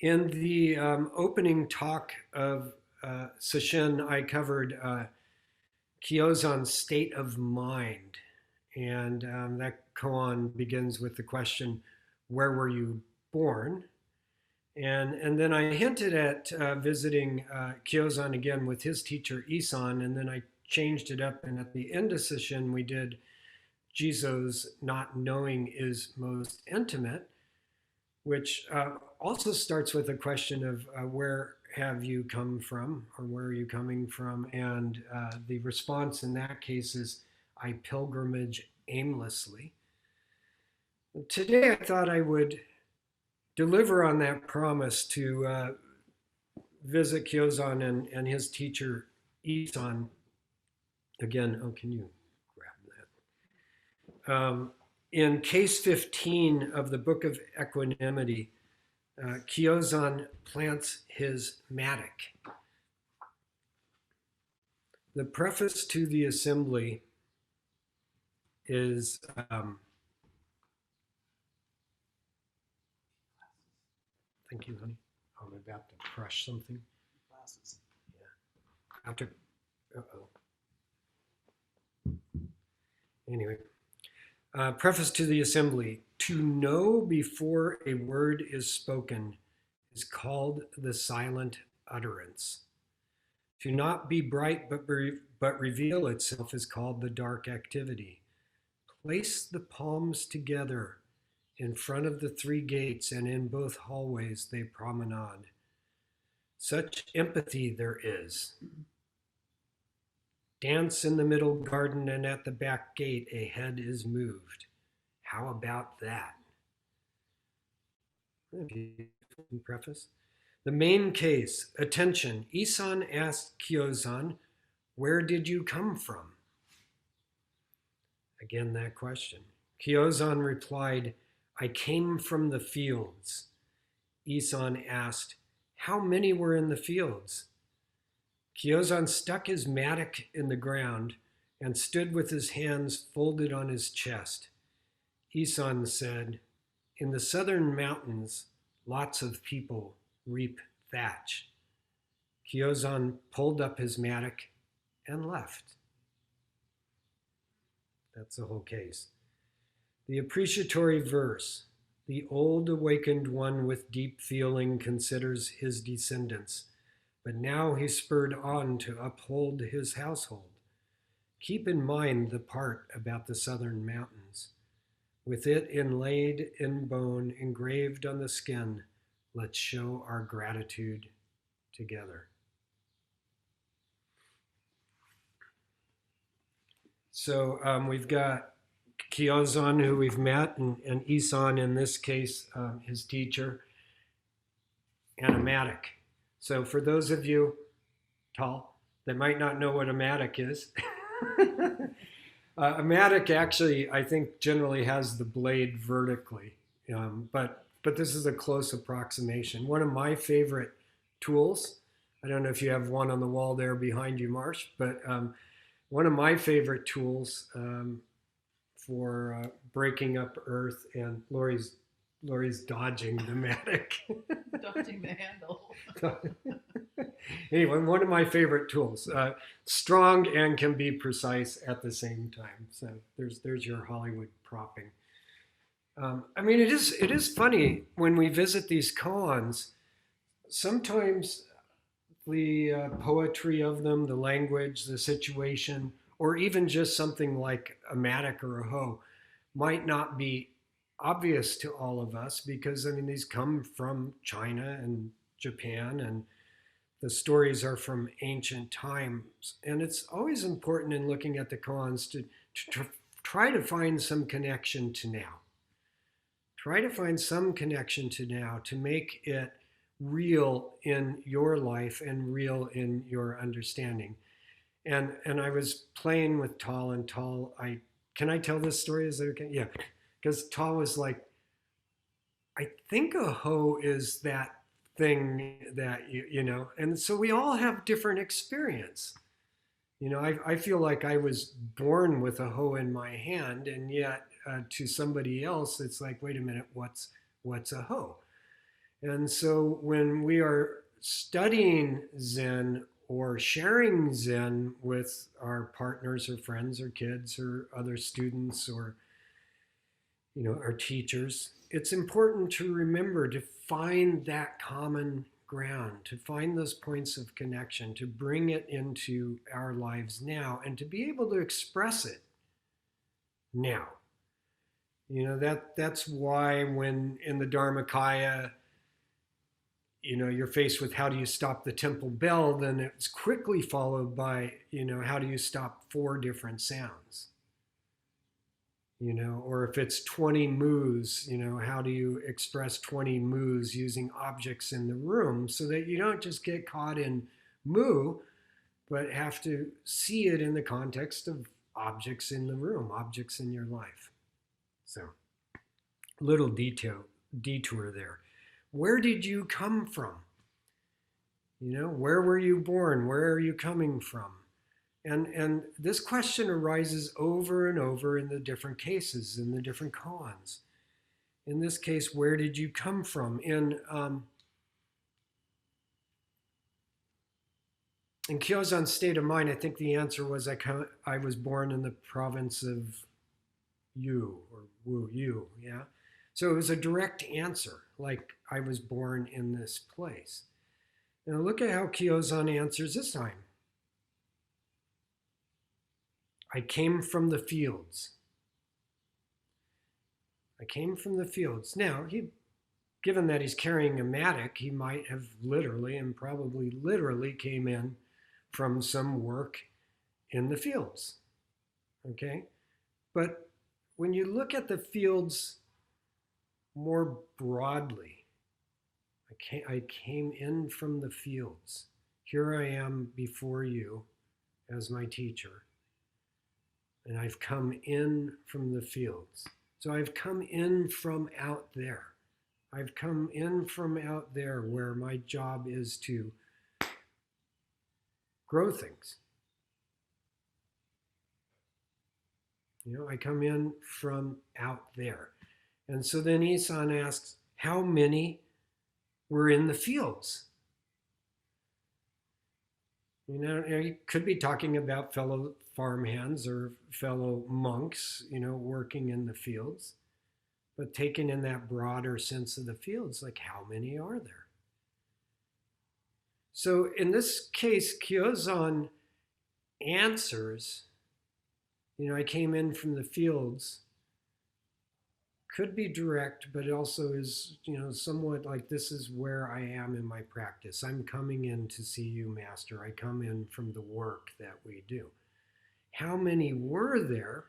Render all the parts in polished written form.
In the opening talk of Sesshin, I covered Kyozan's state of mind. And that koan begins with the question, where were you born? And then I hinted at visiting Kyozan again with his teacher Isan, and then I changed it up. And at the end of Sesshin, we did Jizo's not knowing is most intimate, which also starts with a question of where have you come from, or where are you coming from? And the response in that case is, I pilgrimage aimlessly. Today I thought I would deliver on that promise to visit Kyozan and his teacher Isan again. Oh, can you grab that? In case 15 of the Book of Equanimity, Kyozan Plants His Mattock. The preface to the assembly is thank you, honey. I'm about to crush something. Glasses. Yeah. I have to. Uh-oh. Anyway, preface to the assembly. To know before a word is spoken is called the silent utterance. To not be bright but reveal itself is called the dark activity. Place the palms together in front of the three gates, and in both hallways they promenade. Such empathy there is. Dance in the middle garden, and at the back gate a head is moved. How about that? Preface. The main case, attention. Isan asked Kyozan, where did you come from? Again, that question. Kyozan replied, I came from the fields. Isan asked, how many were in the fields? Kyozan stuck his mattock in the ground and stood with his hands folded on his chest. Isan said, in the southern mountains, lots of people reap thatch. Kyozan pulled up his mattock and left. That's the whole case. The appreciatory verse, the old awakened one with deep feeling considers his descendants, but now he's spurred on to uphold his household. Keep in mind the part about the southern mountains. With it inlaid in bone, engraved on the skin, let's show our gratitude together. So we've got Kyozan, who we've met, and Isan, in this case, his teacher, and a mattock. So for those of you, tall, that might not know what a mattock is, a mattock actually, I think, generally has the blade vertically, but this is a close approximation. One of my favorite tools, I don't know if you have one on the wall there behind you, Marsh, but one of my favorite tools for breaking up earth, and Lori's dodging the mattock. Dodging the handle. Anyway, one of my favorite tools, strong and can be precise at the same time. So there's your Hollywood propping. I mean, it is funny when we visit these koans. Sometimes the poetry of them, the language, the situation, or even just something like a mattock or a hoe might not be obvious to all of us, because I mean, these come from China and Japan, and the stories are from ancient times. And it's always important in looking at the koans to try to find some connection to now. Try to find some connection to now to make it real in your life and real in your understanding. And I was playing with Tal, and Tal, can I tell this story? Is that okay? Yeah, because Tal was like, I think a hoe is that thing that you know, and so we all have different experience. You know, I feel like I was born with a hoe in my hand, and yet to somebody else, it's like, wait a minute, what's a hoe? And so when we are studying Zen or sharing Zen with our partners or friends or kids or other students or our teachers, it's important to remember to find that common ground, to find those points of connection, to bring it into our lives now, and to be able to express it now. That's why when in the Dharmakaya, you're faced with how do you stop the temple bell, then it's quickly followed by, how do you stop 4 different sounds? Or if it's 20 moos, how do you express 20 moos using objects in the room so that you don't just get caught in moo, but have to see it in the context of objects in the room, objects in your life. So, little detour there. Where did you come from? Where were you born? Where are you coming from? And this question arises over and over in the different cases, in the different koans. In this case, where did you come from? In Kyozan's state of mind, I think the answer was I was born in the province of Yu, or Wu, Yu, yeah? So it was a direct answer, like I was born in this place. Now look at how Kyozan answers this time. I came from the fields. I came from the fields. Now, given that he's carrying a mattock, he might have literally and probably literally came in from some work in the fields. Okay? But when you look at the fields more broadly, I came in from the fields. Here I am before you as my teacher. And I've come in from the fields. So I've come in from out there. I've come in from out there where my job is to grow things. I come in from out there. And so then Isan asks, how many were in the fields? He could be talking about fellow farmhands or fellow monks, working in the fields. But taken in that broader sense of the fields, like how many are there? So in this case, Kyozan answers, I came in from the fields, could be direct, but it also is, somewhat like this is where I am in my practice. I'm coming in to see you, Master. I come in from the work that we do. How many were there?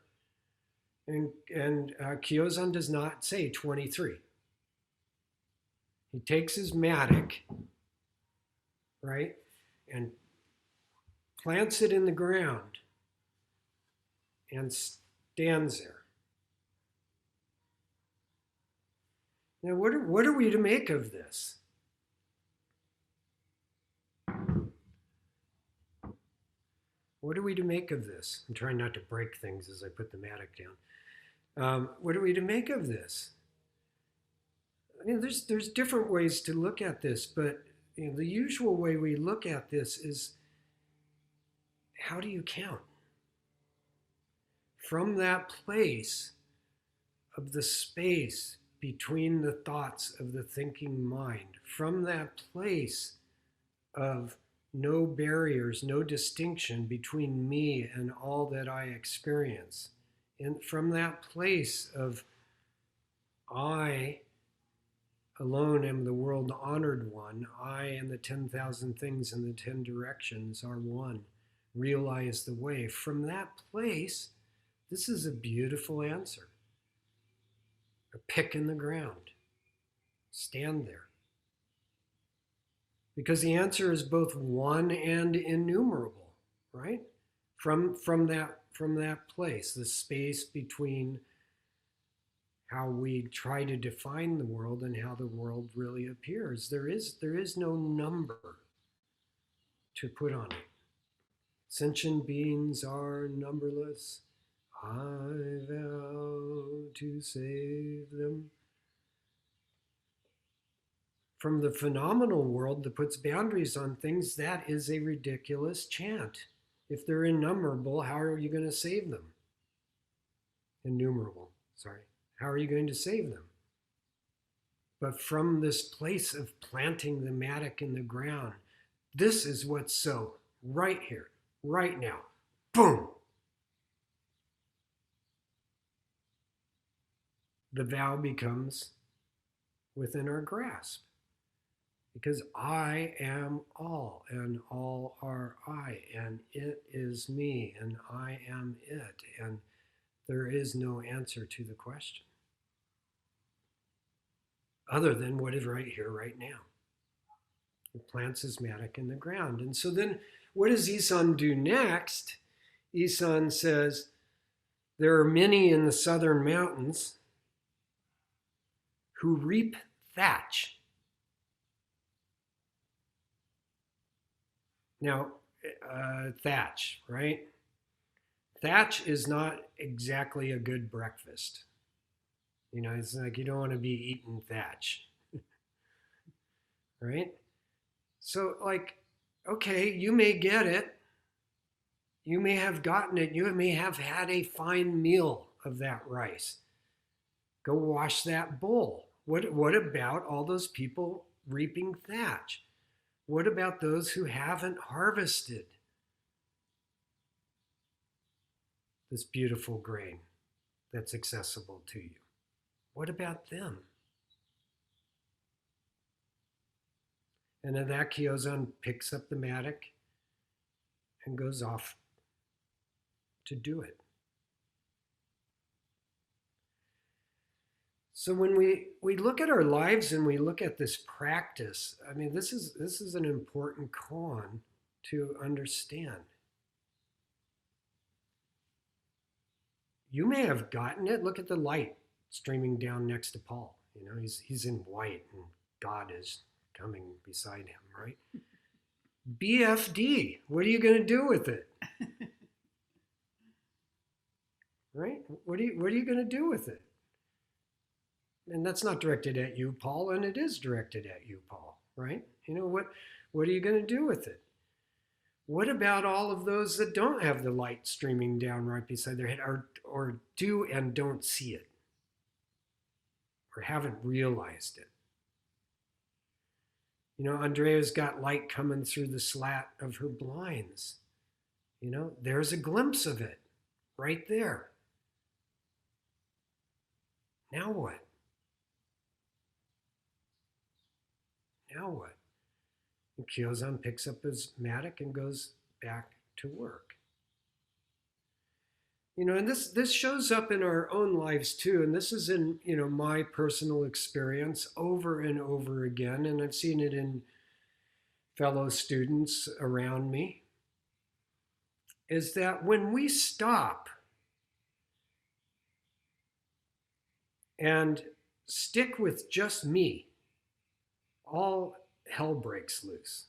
And Kyozan does not say 23. He takes his mattock, right, and plants it in the ground and stands there. Now, what are we to make of this? What are we to make of this? I'm trying not to break things as I put the mattock down. What are we to make of this? There's different ways to look at this, but the usual way we look at this is, how do you count? From that place of the space between the thoughts of the thinking mind, from that place of no barriers, no distinction between me and all that I experience, and from that place of I alone am the world honored one, I and the 10,000 things in the 10 directions are one, realize the way. From that place, this is a beautiful answer. A pick in the ground. Stand there. Because the answer is both one and innumerable, right? From that place, the space between how we try to define the world and how the world really appears. There is no number to put on it. Sentient beings are numberless. I vow to save them. from the phenomenal world that puts boundaries on things, that is a ridiculous chant. If they're innumerable, how are you going to save them? Innumerable, sorry. How are you going to save them? But from this place of planting the mattock in the ground, this is what's so right here, right now. Boom! The vow becomes within our grasp. Because I am all, and all are I, and it is me, and I am it, and there is no answer to the question other than what is right here, right now. He plants his mattock in the ground. And so then what does Isan do next? Isan says, there are many in the southern mountains who reap thatch. Now, thatch, right? Thatch is not exactly a good breakfast. You know, it's like you don't want to be eating thatch, right? So, like, okay, you may get it. You may have gotten it. You may have had a fine meal of that rice. Go wash that bowl. What about all those people reaping thatch? What about those who haven't harvested this beautiful grain that's accessible to you? What about them? And then that Kyozan picks up the mattock and goes off to do it. So when we look at our lives and we look at this practice, I mean, this is an important koan to understand. You may have gotten it. Look at the light streaming down next to Paul. You know, he's in white and God is coming beside him, right? BFD, what are you going to do with it? Right? What are you going to do with it? And that's not directed at you, Paul, and it is directed at you, Paul, right? You know, what are you going to do with it? What about all of those that don't have the light streaming down right beside their head, or do and don't see it, or haven't realized it? You know, Andrea's got light coming through the slat of her blinds. You know, there's a glimpse of it right there. Now what? Now what? And Kyozan picks up his mattock and goes back to work. You know, and this shows up in our own lives too. And this is in, you know, my personal experience over and over again. And I've seen it in fellow students around me, is that when we stop and stick with just me, all hell breaks loose.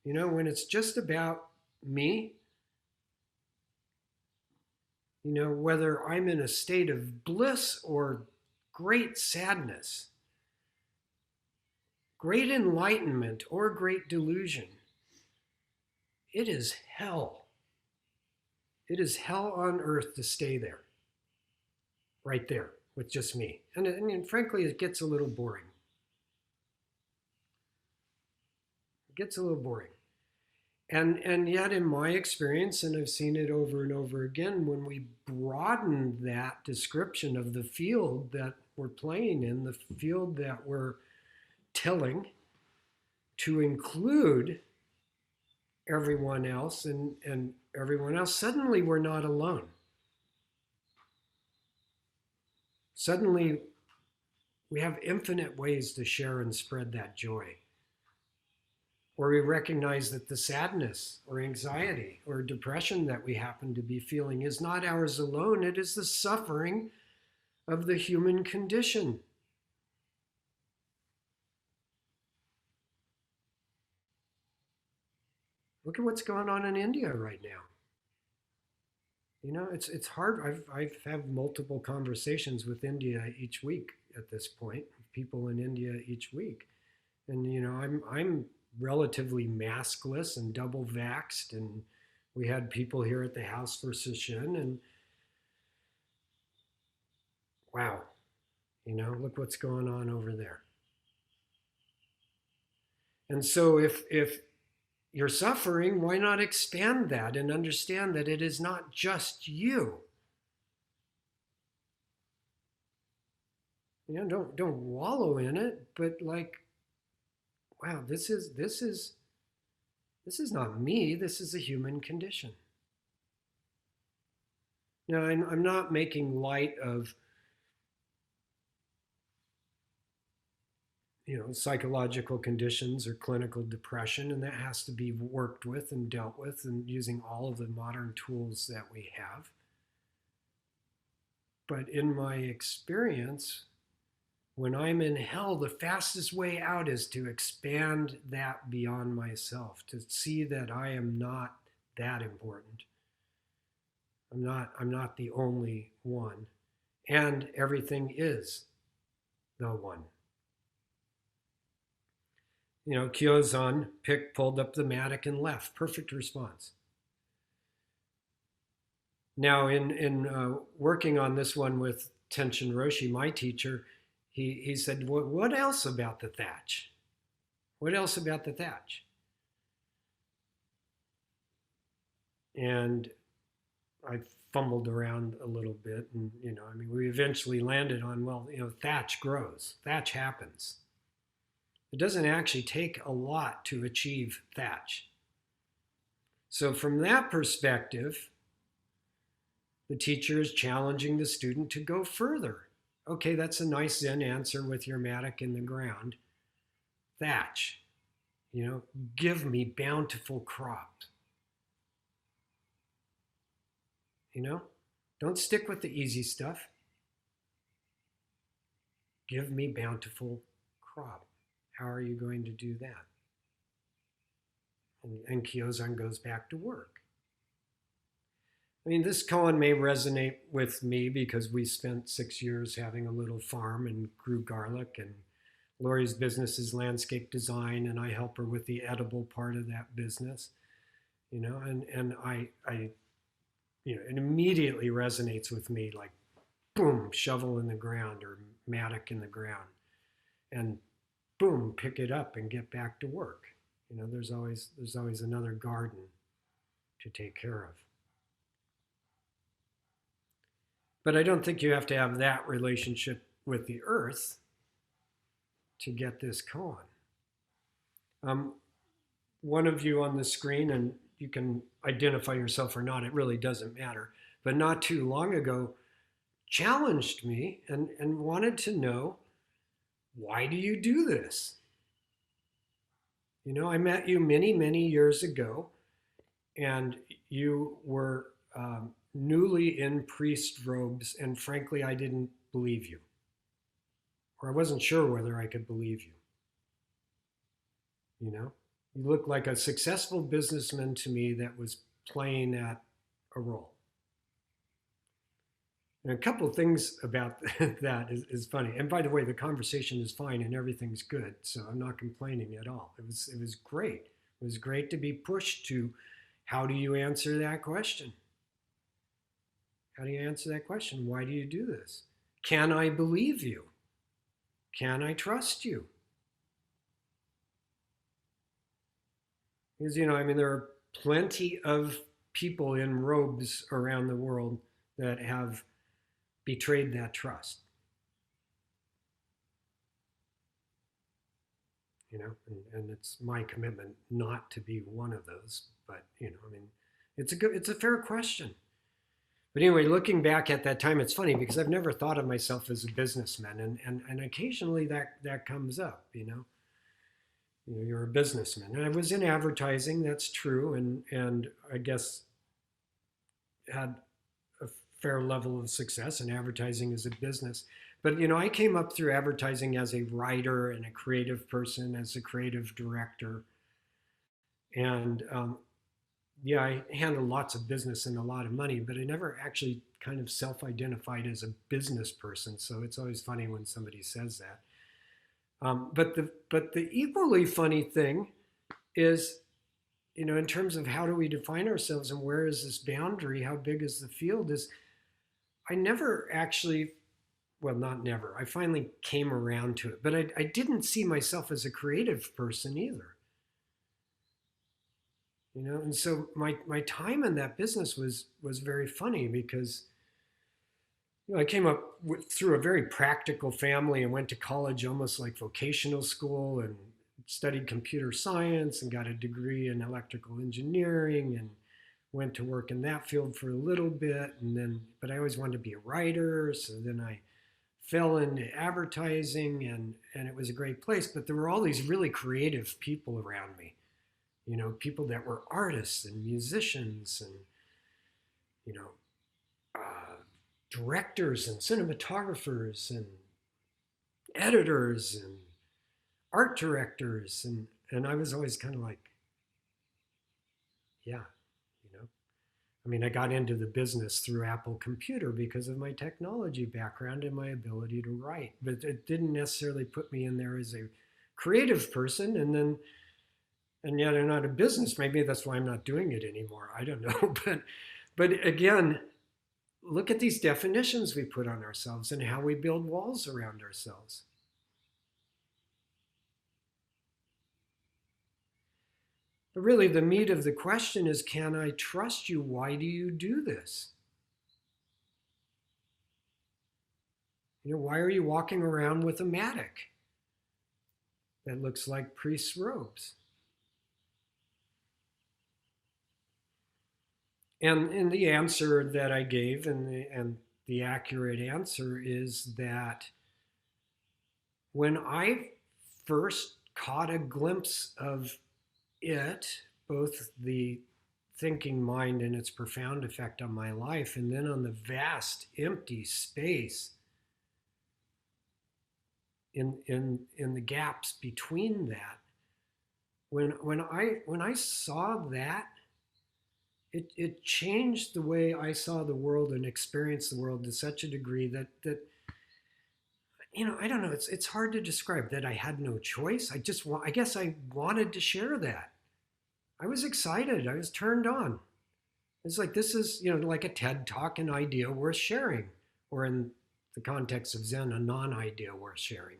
You know, when it's just about me, you know, whether I'm in a state of bliss or great sadness, great enlightenment or great delusion, it is hell. It is hell on earth to stay there, right there with just me. And frankly, it gets a little boring. It gets a little boring. And yet in my experience, and I've seen it over and over again, when we broaden that description of the field that we're playing in, the field that we're tilling, to include everyone else and everyone else, suddenly we're not alone. Suddenly we have infinite ways to share and spread that joy. Or we recognize that the sadness or anxiety or depression that we happen to be feeling is not ours alone. It is the suffering of the human condition. Look at what's going on in India right now. You know, it's hard. I've had multiple conversations with India each week at this point, people in India each week. And, I'm relatively maskless and double vaxxed. And we had people here at the house for Sesshin, and wow, look what's going on over there. And so if you're suffering, why not expand that and understand that it is not just you? Don't wallow in it, but like, wow, this is not me. This is a human condition. Now, I'm not making light of psychological conditions or clinical depression, and that has to be worked with and dealt with, and using all of the modern tools that we have. But in my experience, when I'm in hell, the fastest way out is to expand that beyond myself, to see that I am not that important. I'm not the only one, and everything is the one. Kyozan pulled up the mattock and left. Perfect response. Now, in working on this one with Tenshin Roshi, my teacher, he said, what else about the thatch? What else about the thatch? And I fumbled around a little bit, and we eventually landed on, thatch grows, thatch happens. It doesn't actually take a lot to achieve thatch. So from that perspective, the teacher is challenging the student to go further. Okay, that's a nice Zen answer with your mattock in the ground. Thatch, give me bountiful crops. Don't stick with the easy stuff. Give me bountiful crop. How are you going to do that? And Kyozan goes back to work. This koan may resonate with me because we spent 6 years having a little farm and grew garlic, and Lori's business is landscape design, and I help her with the edible part of that business, and I it immediately resonates with me, like, boom, shovel in the ground or mattock in the ground, and boom, pick it up and get back to work. There's always another garden to take care of. But I don't think you have to have that relationship with the earth to get this koan. One of you on the screen, and you can identify yourself or not, it really doesn't matter, but not too long ago challenged me and wanted to know, why do you do this? I met you many, many years ago, and you were newly in priest robes, and frankly, I didn't believe you. Or I wasn't sure whether I could believe you. You looked like a successful businessman to me that was playing at a role. And a couple of things about that is funny. And by the way, the conversation is fine and everything's good, so I'm not complaining at all. It was great. It was great to be pushed to, how do you answer that question? How do you answer that question? Why do you do this? Can I believe you? Can I trust you? Because, there are plenty of people in robes around the world that have betrayed that trust. And it's my commitment not to be one of those. But, it's a fair question. But anyway, looking back at that time, it's funny because I've never thought of myself as a businessman, and occasionally that comes up. You're a businessman, and I was in advertising. That's true, and I guess had a fair level of success in advertising as a business. But I came up through advertising as a writer and a creative person, as a creative director, and I handled lots of business and a lot of money, but I never actually kind of self-identified as a business person. So it's always funny when somebody says that. But the equally funny thing is, in terms of how do we define ourselves and where is this boundary, how big is the field, is I never actually, well, not never, I finally came around to it, but I didn't see myself as a creative person either. And so my time in that business was very funny because I came up through a very practical family and went to college almost like vocational school and studied computer science and got a degree in electrical engineering and went to work in that field for a little bit. But I always wanted to be a writer. So then I fell into advertising and it was a great place. But there were all these really creative people around me, people that were artists and musicians and, directors and cinematographers and editors and art directors and I was always kind of like, yeah, I mean, I got into the business through Apple Computer because of my technology background and my ability to write, but it didn't necessarily put me in there as a creative person. And yet I'm not a business. Maybe that's why I'm not doing it anymore. I don't know. But again, look at these definitions we put on ourselves and how we build walls around ourselves. But really, the meat of the question is, can I trust you? Why do you do this? Why are you walking around with a mattock that looks like priest's robes? And the answer that I gave, and the accurate answer, is that when I first caught a glimpse of it, both the thinking mind and its profound effect on my life, and then on the vast empty space in the gaps between that, when I saw that, it changed the way I saw the world and experienced the world to such a degree that I don't know, it's hard to describe, that I had no choice. I guess I wanted to share that. I was excited. I was turned on. It's like, this is, like a TED talk, an idea worth sharing, or in the context of Zen, a non-idea worth sharing,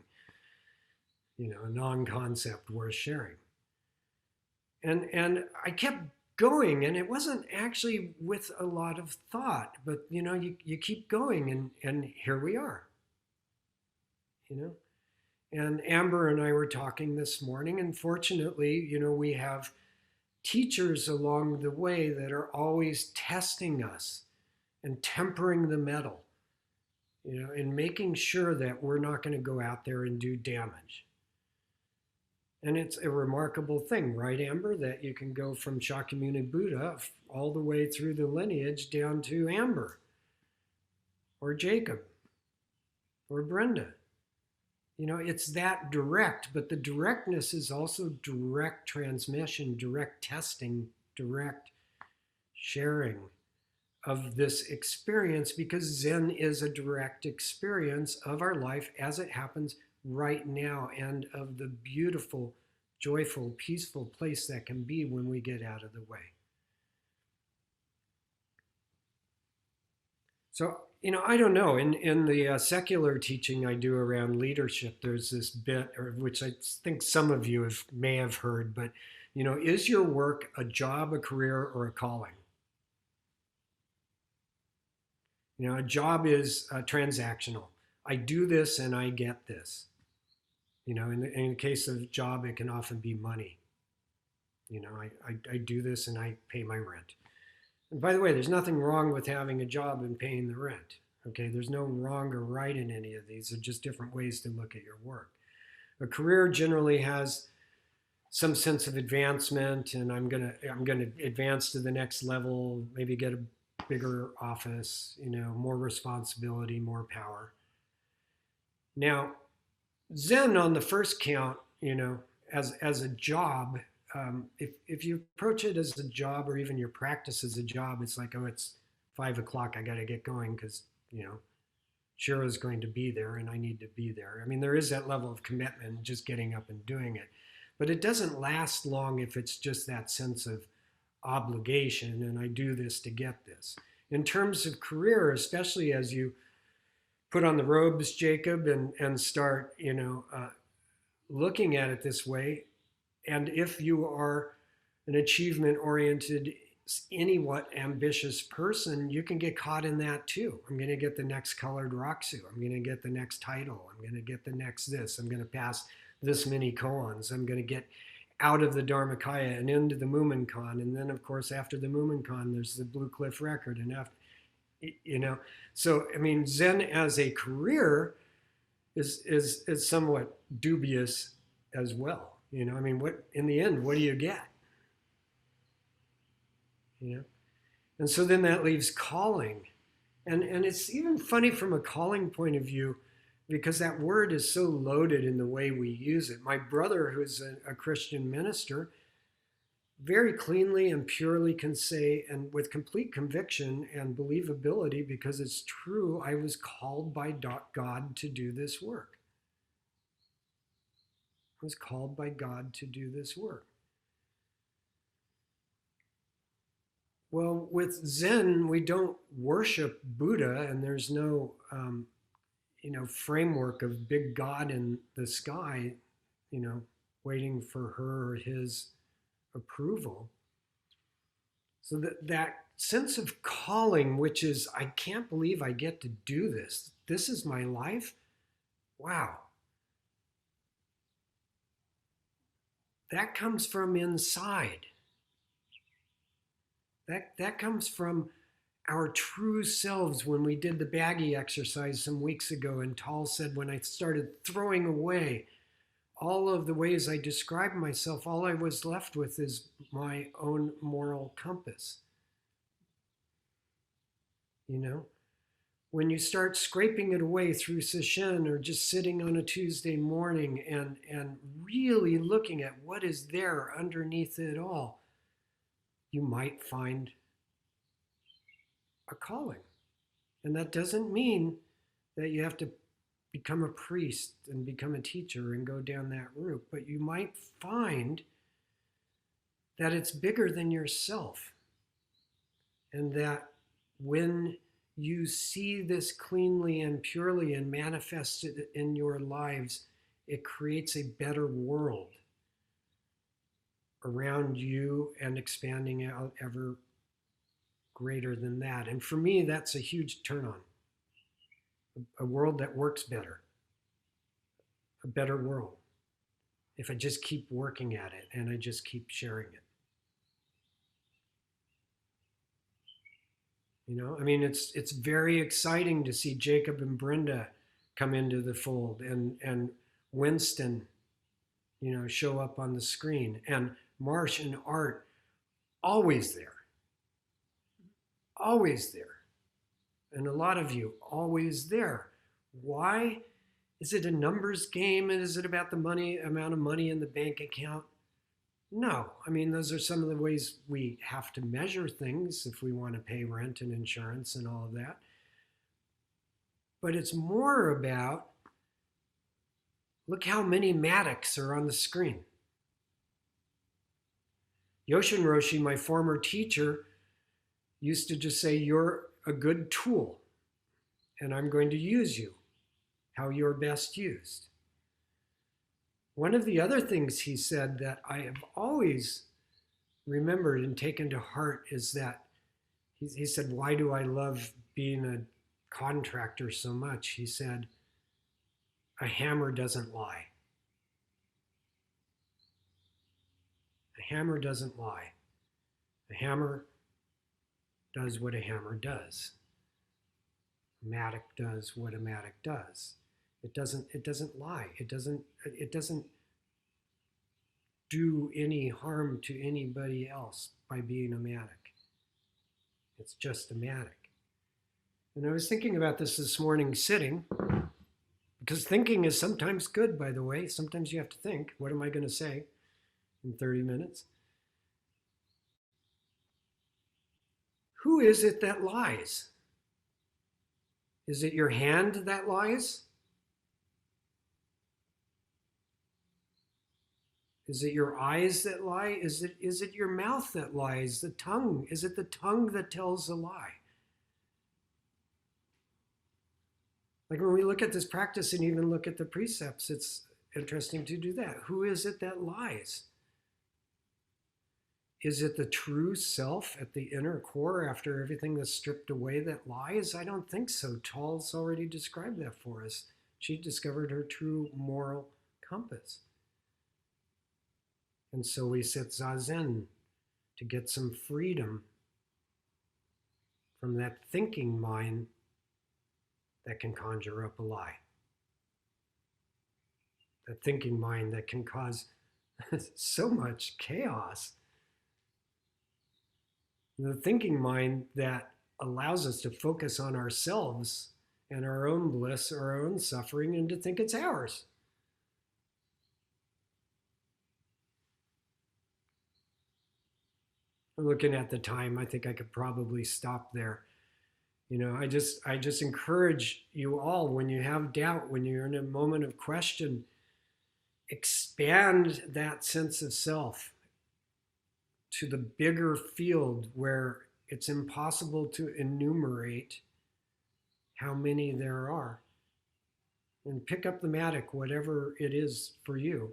a non-concept worth sharing. And I kept going, and it wasn't actually with a lot of thought, but you keep going, and here we are. And Amber and I were talking this morning, and fortunately, we have teachers along the way that are always testing us and tempering the metal, and making sure that we're not going to go out there and do damage. And it's a remarkable thing, right, Amber, that you can go from Shakyamuni Buddha all the way through the lineage down to Amber or Jacob or Brenda. It's that direct, but the directness is also direct transmission, direct testing, direct sharing of this experience, because Zen is a direct experience of our life as it happens right now, and of the beautiful, joyful, peaceful place that can be when we get out of the way. So, I don't know. In the secular teaching I do around leadership, there's this bit, which I think some of you may have heard, but, is your work a job, a career, or a calling? A job is transactional. I do this and I get this. In the case of job, it can often be money. I do this and I pay my rent. And by the way, there's nothing wrong with having a job and paying the rent. Okay, there's no wrong or right in any of these. They're just different ways to look at your work. A career generally has some sense of advancement, and I'm gonna advance to the next level, maybe get a bigger office, more responsibility, more power. Now, Zen on the first count, as a job, if you approach it as a job, or even your practice as a job, it's like, oh, it's 5 o'clock, I got to get going because, Shiro's going to be there and I need to be there. I mean, there is that level of commitment, just getting up and doing it. But it doesn't last long if it's just that sense of obligation and I do this to get this. In terms of career, especially as you put on the robes, Jacob, and start, looking at it this way, and if you are an achievement-oriented, anywhat ambitious person, you can get caught in that too. I'm going to get the next colored rock suit. I'm going to get the next title. I'm going to get the next this. I'm going to pass this many koans. I'm going to get out of the Dharmakaya and into the Mumonkan. And then, of course, after the Mumonkan, there's the Blue Cliff Record. And after, so, I mean, Zen as a career is somewhat dubious as well. I mean, what in the end, what do you get? And so then that leaves calling. And it's even funny from a calling point of view, because that word is so loaded in the way we use it. My brother, who's a Christian minister, very cleanly and purely can say, and with complete conviction and believability, because it's true, I was called by God to do this work. I was called by God to do this work. Well, with Zen, we don't worship Buddha, and there's no, framework of big God in the sky, waiting for her or his approval. So that sense of calling, which is, I can't believe I get to do this. This is my life. Wow. That comes from inside. That comes from our true selves. When we did the baggie exercise some weeks ago, and Tal said, when I started throwing away all of the ways I described myself, all I was left with is my own moral compass. When you start scraping it away through sesshin, or just sitting on a Tuesday morning and really looking at what is there underneath it all, you might find a calling. And that doesn't mean that you have to become a priest and become a teacher and go down that route, but you might find that it's bigger than yourself. And that when you see this cleanly and purely and manifest it in your lives, it creates a better world around you and expanding out ever greater than that. And for me, that's a huge turn on. A world that works better. A better world. If I just keep working at it and I just keep sharing it. I mean, it's very exciting to see Jacob and Brenda come into the fold, and Winston, show up on the screen, and Marsh and Art, always there. Always there. And a lot of you, always there. Why? Is it a numbers game? And is it about the amount of money in the bank account? No. I mean, those are some of the ways we have to measure things if we want to pay rent and insurance and all of that. But it's more about, look how many Mattocks are on the screen. Yoshin Roshi, my former teacher, used to just say, you're a good tool, and I'm going to use you how you're best used. One of the other things he said that I have always remembered and taken to heart is that he said, why do I love being a contractor so much? He said, a hammer doesn't lie. A hammer doesn't lie. A hammer does what a hammer does. A mattock does what a mattock does. It doesn't lie. It doesn't do any harm to anybody else by being a mattock. It's just a mattock. And I was thinking about this morning sitting, because thinking is sometimes good, by the way. Sometimes you have to think, what am I going to say in 30 minutes? Who is it that lies? Is it your hand that lies? Is it your eyes that lie? Is it your mouth that lies? The tongue? Is it the tongue that tells a lie? Like when we look at this practice and even look at the precepts, it's interesting to do that. Who is it that lies? Is it the true self at the inner core after everything that's stripped away that lies? I don't think so. Tal's already described that for us. She discovered her true moral compass. And so we sit zazen to get some freedom from that thinking mind that can conjure up a lie. That thinking mind that can cause so much chaos. The thinking mind that allows us to focus on ourselves and our own bliss or our own suffering and to think it's ours. I'm looking at the time. I think I could probably stop there. You know, I just encourage you all, when you have doubt, when you're in a moment of question, expand that sense of self to the bigger field where it's impossible to enumerate how many there are. And pick up the mattock, whatever it is for you,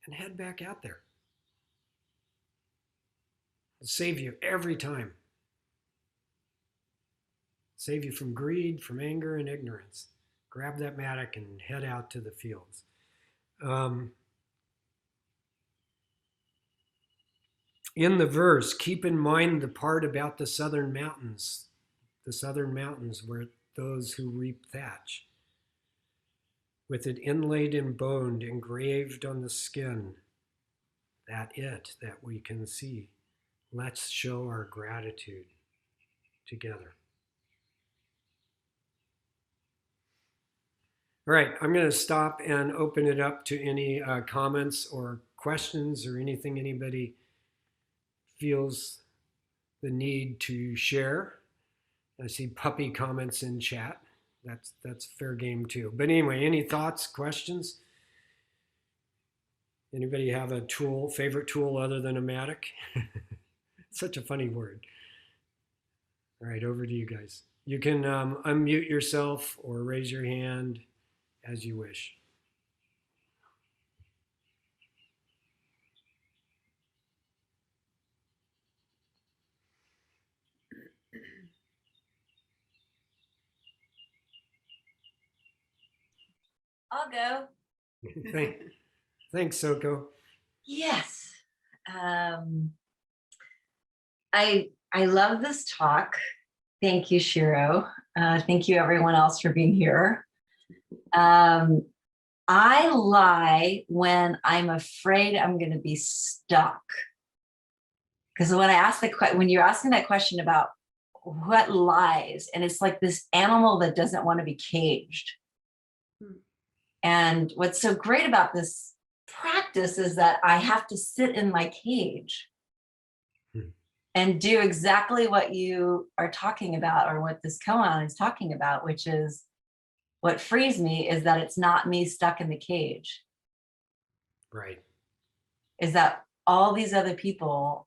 and head back out there. It'll save you every time. Save you from greed, from anger, and ignorance. Grab that mattock and head out to the fields. In the verse, keep in mind the part about the southern mountains where those who reap thatch. With it inlaid in bone, engraved on the skin, that we can see. Let's show our gratitude together. All right, I'm going to stop and open it up to any comments or questions or anything anybody feels the need to share. I see puppy comments in chat. That's fair game too. But anyway, any thoughts, questions? Anybody have a favorite tool other than a mattock? Such a funny word. All right, over to you guys. You can unmute yourself or raise your hand as you wish. I'll go. Thanks, Soko. Yes. I love this talk. Thank you, Shiro. Thank you, everyone else, for being here. I lie when I'm afraid I'm going to be stuck. Because when you're asking that question about what lies, and it's like this animal that doesn't want to be caged. And what's so great about this practice is that I have to sit in my cage and do exactly what you are talking about, or what this koan is talking about, which is what frees me is that it's not me stuck in the cage. Right. Is that all these other people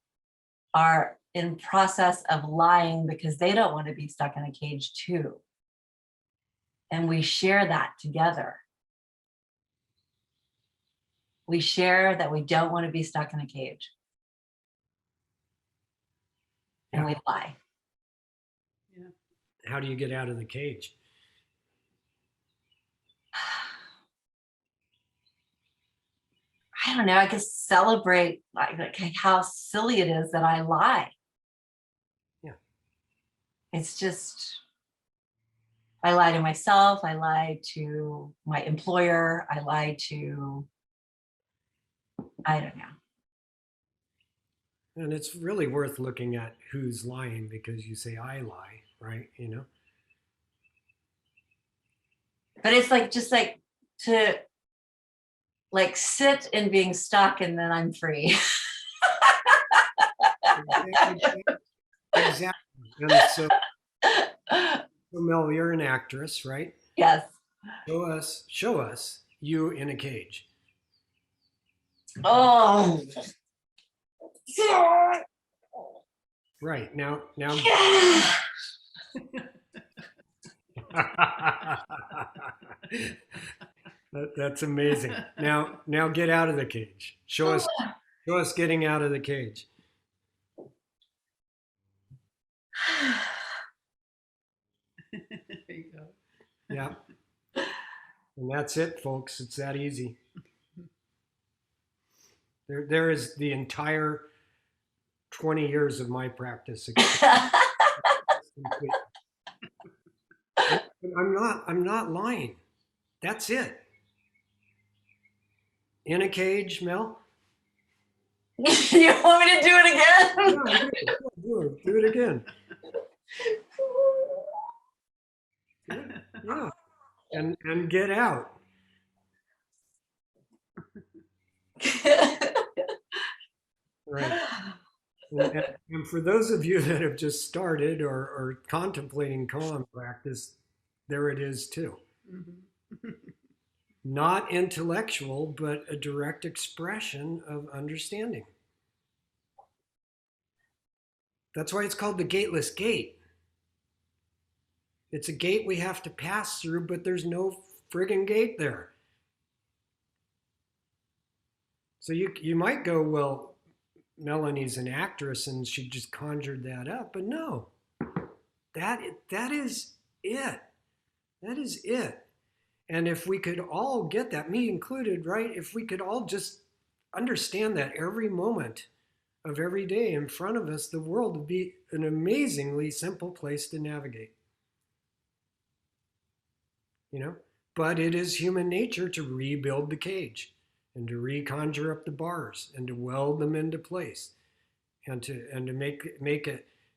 are in process of lying because they don't want to be stuck in a cage too. And we share that together. We share that we don't want to be stuck in a cage. And we lie. Yeah. How do you get out of the cage? I don't know, I guess celebrate like how silly it is that I lie. Yeah. It's just, I lie to myself, I lie to my employer, I lie to, I don't know. And it's really worth looking at who's lying, because you say, I lie, right? You know? But it's like, just like to like sit in being stuck and then I'm free. Exactly. And so So Mel, you're an actress, right? Yes. Show us you in a cage. Oh. Right now. That's amazing. Now get out of the cage. Show us getting out of the cage. There you go. Yeah. And that's it, folks. It's that easy. There is the entire 20 years of my practice. I'm not lying. That's it. In a cage, Mel? You want me to do it again? Yeah, do it again. Yeah. And get out. Right. And for those of you that have just started or contemplating koan practice, there it is too. Mhm. Not intellectual, but a direct expression of understanding. That's why it's called the Gateless Gate. It's a gate we have to pass through, but there's no friggin' gate there. So you might go, well, Melanie's an actress and she just conjured that up, but no, that is it. That is it. And if we could all get that, me included, right? If we could all just understand that every moment of every day in front of us, the world would be an amazingly simple place to navigate. You know, but it is human nature to rebuild the cage and to reconjure up the bars and to weld them into place and to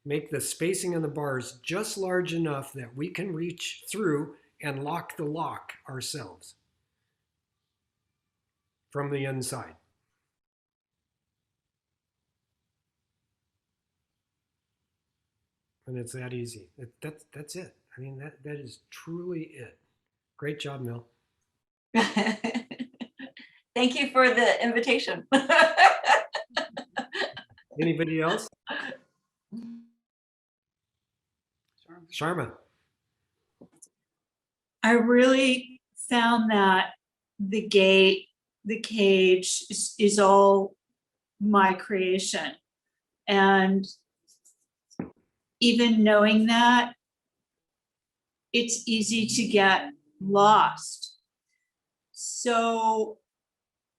make the spacing on the bars just large enough that we can reach through and lock the lock ourselves from the inside. And it's that easy. That's it. I mean, that is truly it. Great job, Mel. Thank you for the invitation. Anybody else? Sharma. I really found that the cage is all my creation. And even knowing that, it's easy to get lost. So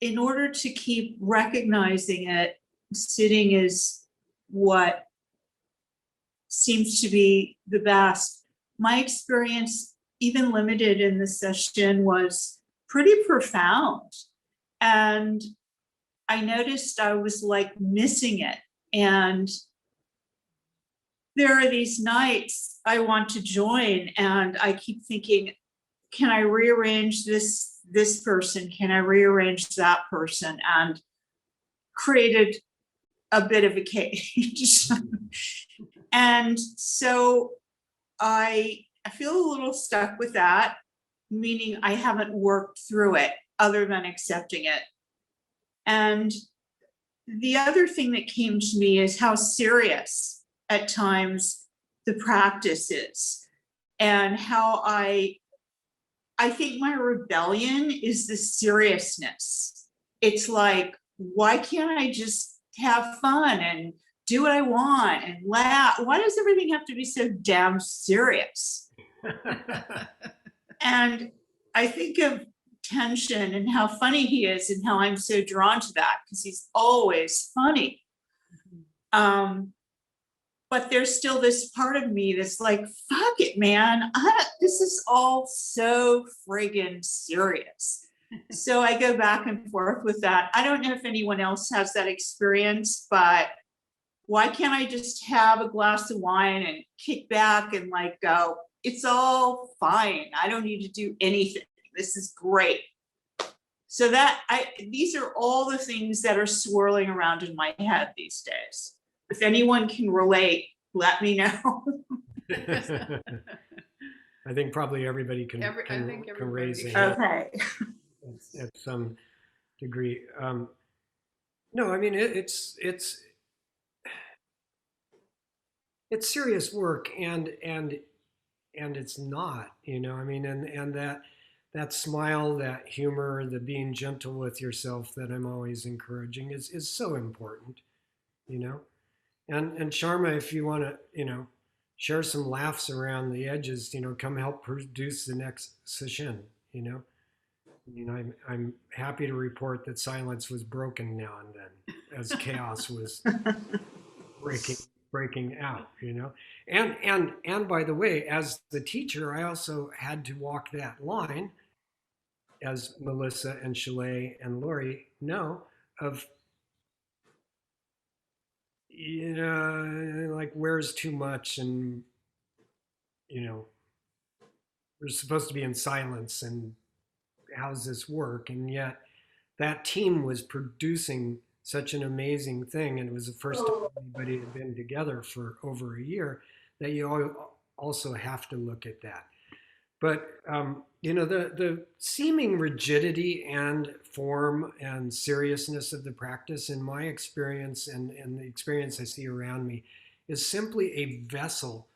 in order to keep recognizing it, sitting is what seems to be the best. My experience, even limited in the session, was pretty profound. And I noticed I was like missing it. And there are these nights I want to join, and I keep thinking, can I rearrange this person? Can I rearrange that person? And created a bit of a cage. And so I feel a little stuck with that, meaning I haven't worked through it other than accepting it. And the other thing that came to me is how serious at times the practice is, and how I think my rebellion is the seriousness. It's like, why can't I just have fun and do what I want and laugh? Why does everything have to be so damn serious? And I think of Tension and how funny he is and how I'm so drawn to that because he's always funny. But there's still this part of me that's like, fuck it, man. This is all so friggin' serious. So I go back and forth with that. I don't know if anyone else has that experience, but why can't I just have a glass of wine and kick back and like go, it's all fine. I don't need to do anything. This is great. So these are all the things that are swirling around in my head these days. If anyone can relate, let me know. I think probably everybody can, I think can raise a everybody hand Okay. at some degree. No, I mean it's serious work, and it's not, you know. I mean, and that smile, that humor, the being gentle with yourself that I'm always encouraging is so important, you know. And Sharma, if you want to, you know, share some laughs around the edges, you know, come help produce the next session, you know. You know, I'm happy to report that silence was broken now and then as chaos was breaking breaking out, you know. And by the way, as the teacher, I also had to walk that line, as Melissa and Chalet and Lori know, of, you know, like where's too much, and you know, we're supposed to be in silence, and how's this work? And yet that team was producing such an amazing thing, and it was the first time anybody had been together for over a year, that you also have to look at that. But you know, the seeming rigidity and form and seriousness of the practice, in my experience and the experience I see around me, is simply a vessel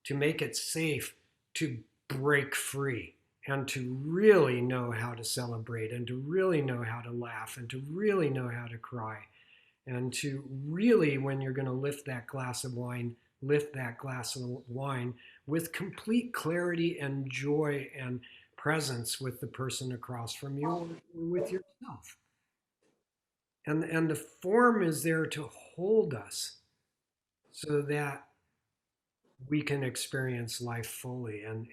to make it safe to break free, and to really know how to celebrate, and to really know how to laugh, and to really know how to cry, and to really, when you're going to lift that glass of wine, lift that glass of wine with complete clarity and joy and presence with the person across from you, or with yourself. And the form is there to hold us so that we can experience life fully, and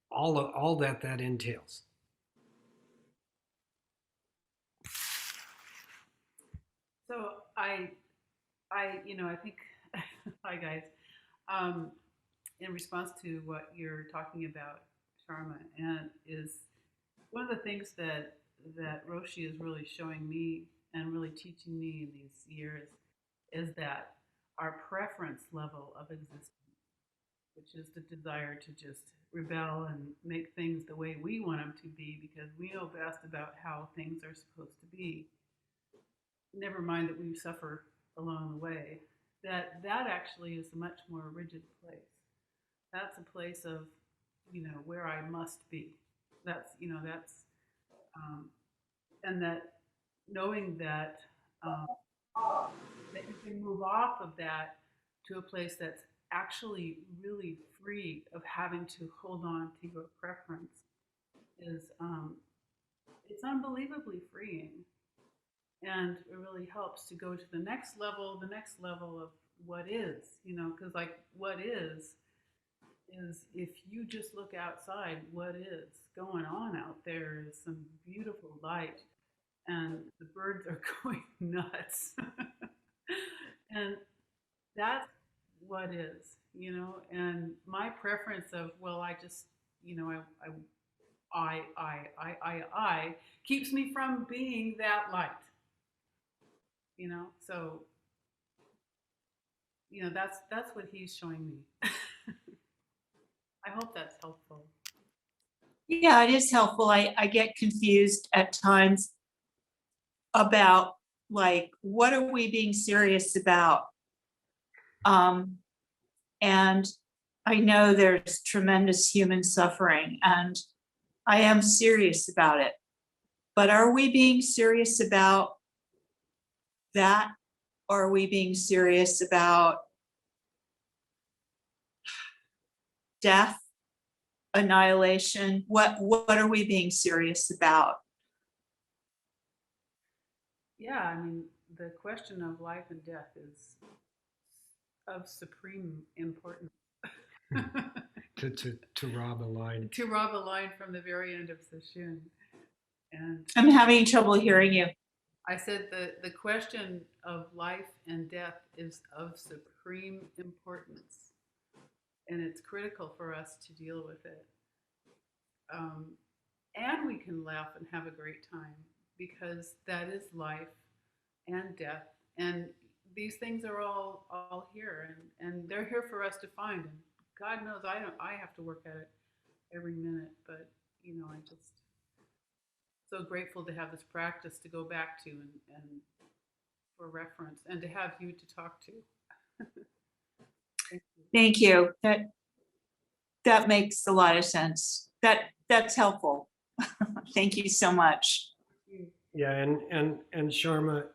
all that entails. So you know, I think, hi guys. In response to what you're talking about, Sharma, and is one of the things that Roshi is really showing me and really teaching me in these years is that our preference level of existence, which is the desire to just rebel and make things the way we want them to be because we know best about how things are supposed to be, never mind that we suffer along the way, that actually is a much more rigid place. That's a place of, you know, where I must be. That's, you know, that's, and that knowing um, that you can move off of that to a place that's actually really free of having to hold on to your preference is, it's unbelievably freeing. And it really helps to go to the next level of what is, you know, because like what is if you just look outside, what is going on out there is some beautiful light, and the birds are going nuts. And that's what is, you know. And my preference of, well, I just, you know, I keeps me from being that light, you know. So, you know, that's what he's showing me. I hope that's helpful. Yeah, it is helpful. I get confused at times about, like, what are we being serious about? And I know there's tremendous human suffering, and I am serious about it. But are we being serious about that? Or are we being serious about death, annihilation? What are we being serious about? Yeah, I mean, the question of life and death is of supreme importance. To rob a line. To rob a line from the very end of Sesshin. And I'm having trouble hearing you. I said the question of life and death is of supreme importance, and it's critical for us to deal with it. And we can laugh and have a great time because that is life and death, and these things are all here, and they're here for us to find. And God knows I have to work at it every minute, but I'm just so grateful to have this practice to go back to and for reference, and to have you to talk to. Thank you. Thank you. That makes a lot of sense. That's helpful. Thank you so much. Yeah, and Sharma,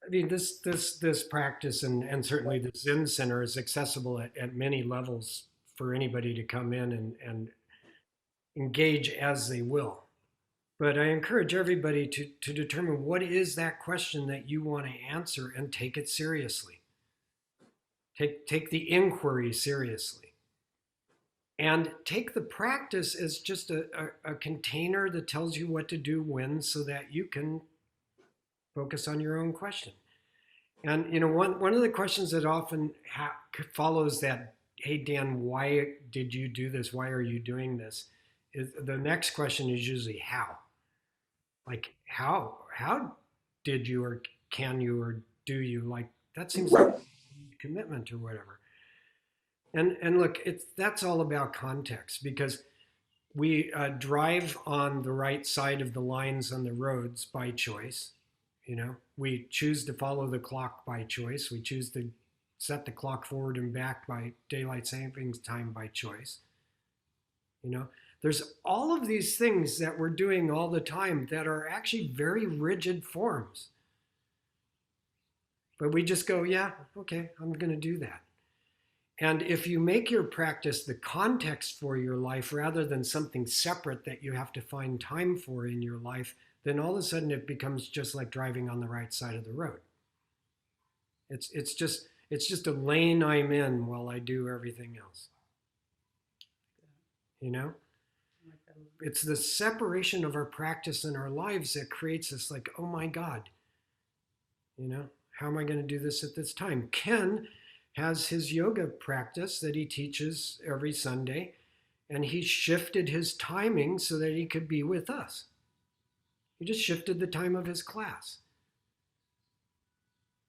I mean, this practice and certainly the Zen Center is accessible at many levels for anybody to come in and engage as they will. But I encourage everybody to determine what is that question that you want to answer and take it seriously. Take the inquiry seriously. And take the practice as just a container that tells you what to do when, so that you can focus on your own question. And one of the questions that often follows that, hey Dan, why did you do this? Why are you doing this? Is the next question is usually how. Like how did you, or can you, or do you? Like that seems like commitment or whatever. And look, that's all about context, because we drive on the right side of the lines on the roads by choice. We choose to follow the clock by choice. We choose to set the clock forward and back by daylight savings time by choice. There's all of these things that we're doing all the time that are actually very rigid forms. But we just go, yeah, okay, I'm going to do that. And if you make your practice the context for your life rather than something separate that you have to find time for in your life, then all of a sudden it becomes just like driving on the right side of the road. It's just a lane I'm in while I do everything else. It's the separation of our practice and our lives that creates this like, oh my God, how am I going to do this at this time? Ken has his yoga practice that he teaches every Sunday, and he shifted his timing so that he could be with us. He just shifted the time of his class.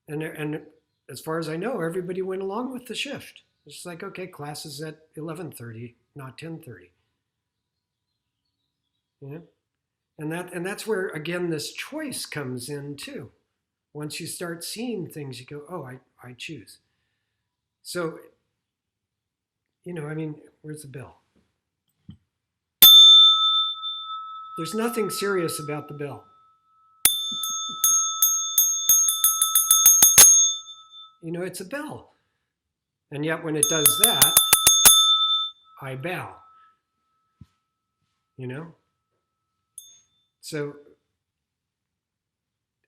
And as far as I know, everybody went along with the shift. It's like, okay, class is at 11:30, not 10:30. And that's where, again, this choice comes in too. Once you start seeing things, you go, oh, I choose. So, where's the bell? There's nothing serious about the bell. It's a bell. And yet when it does that, I bow. So,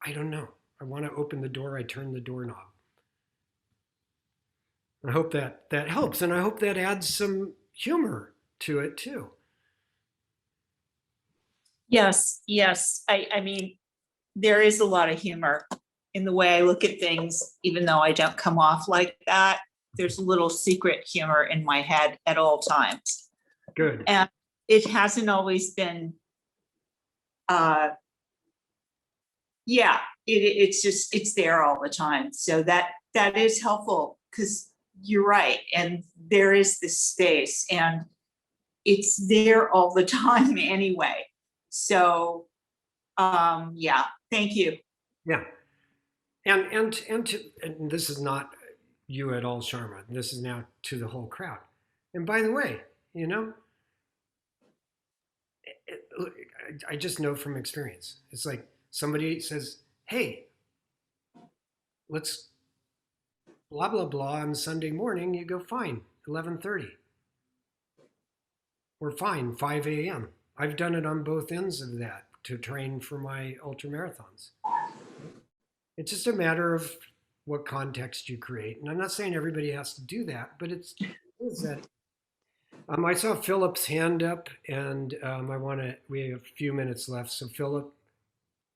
I don't know. I want to open the door, I turn the doorknob. I hope that helps, and I hope that adds some humor to it too. Yes. I mean, there is a lot of humor in the way I look at things, even though I don't come off like that. There's a little secret humor in my head at all times. Good. And it hasn't always been, it's there all the time. So that is helpful, because you're right. And there is this space, and it's there all the time anyway. So, yeah, thank you. Yeah. And this is not you at all, Sharma. This is now to the whole crowd. And by the way, I just know from experience. It's like somebody says, hey, let's blah, blah, blah on Sunday morning. You go, fine, 11:30. Or fine, 5 a.m. I've done it on both ends of that to train for my ultra marathons. It's just a matter of what context you create. And I'm not saying everybody has to do that, but it's that. I saw Philip's hand up, and we have a few minutes left. So Philip,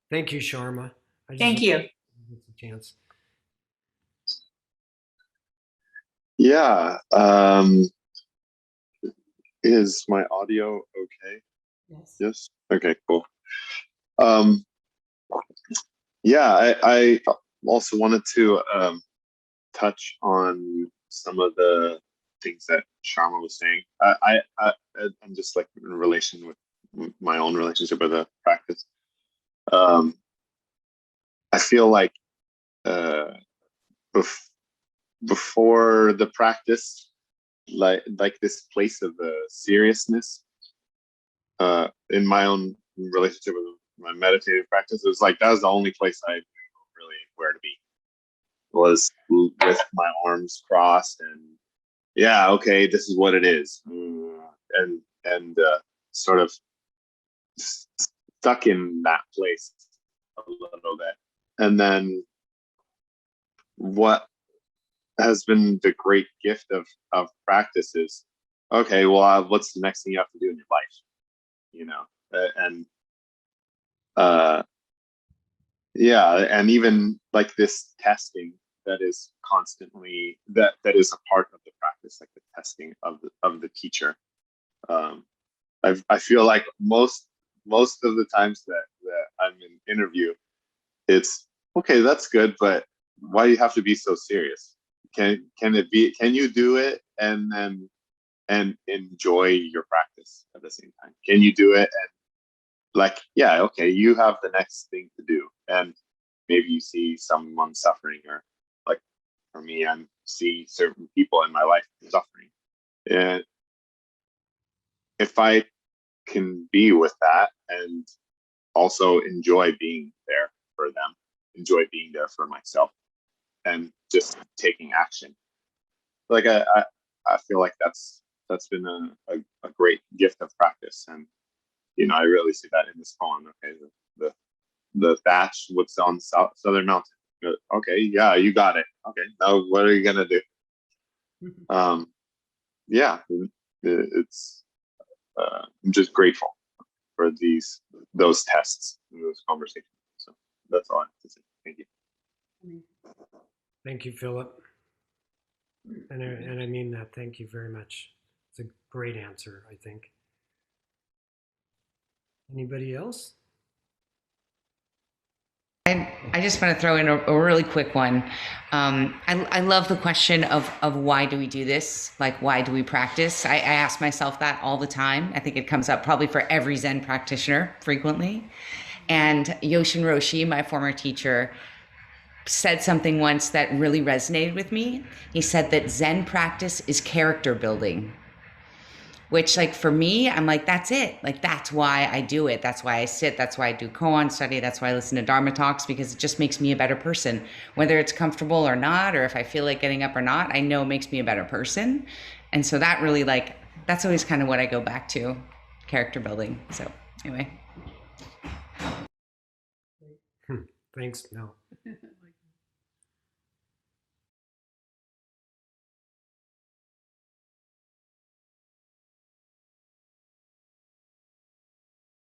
thank you, Sharma. Thank you. It's a chance. Yeah. Is my audio okay? Yes. Yes. Okay, cool. Yeah, I also wanted to touch on some of the things that Sharma was saying. I'm just like in relation with my own relationship with the practice. I feel like before the practice, like this place of seriousness in my own relationship with my meditative practice, it was like that was the only place I knew really where to be, was with my arms crossed and yeah, okay, this is what it is, and sort of stuck in that place a little bit. And then what has been the great gift of practice is, okay, well, what's the next thing you have to do in your life, you know? And yeah, and even like this testing that is constantly that is a part of the practice, like the testing of the teacher. I feel like most of the times that I'm in interview, it's okay, that's good, but why do you have to be so serious? Can you do it and enjoy your practice at the same time? Can you do it and like, yeah, okay, you have the next thing to do, and maybe you see someone suffering, or like for me, I see certain people in my life suffering, and if I can be with that and also enjoy being there for them, enjoy being there for myself, and just taking action, like I feel like that's been a great gift of practice. And you know, I really see that in this poem. Okay, the thatch was on Southern Mountain. Okay, yeah, you got it. Okay, now what are you gonna do? Yeah, it's I'm just grateful for those tests, those conversations. So that's all I have to say. Thank you. Thank you, Philip. And I mean that. Thank you very much. It's a great answer, I think. Anybody else? I just want to throw in a really quick one. I love the question of why do we do this? Like, why do we practice? I ask myself that all the time. I think it comes up probably for every Zen practitioner frequently. And Yoshin Roshi, my former teacher, said something once that really resonated with me. He said that Zen practice is character building. Which, like, for me, I'm like, that's it. Like, that's why I do it. That's why I sit. That's why I do koan study. That's why I listen to Dharma talks, because it just makes me a better person. Whether it's comfortable or not, or if I feel like getting up or not, I know it makes me a better person. And so that really, like, that's always kind of what I go back to, character building. So anyway. Thanks, Mel.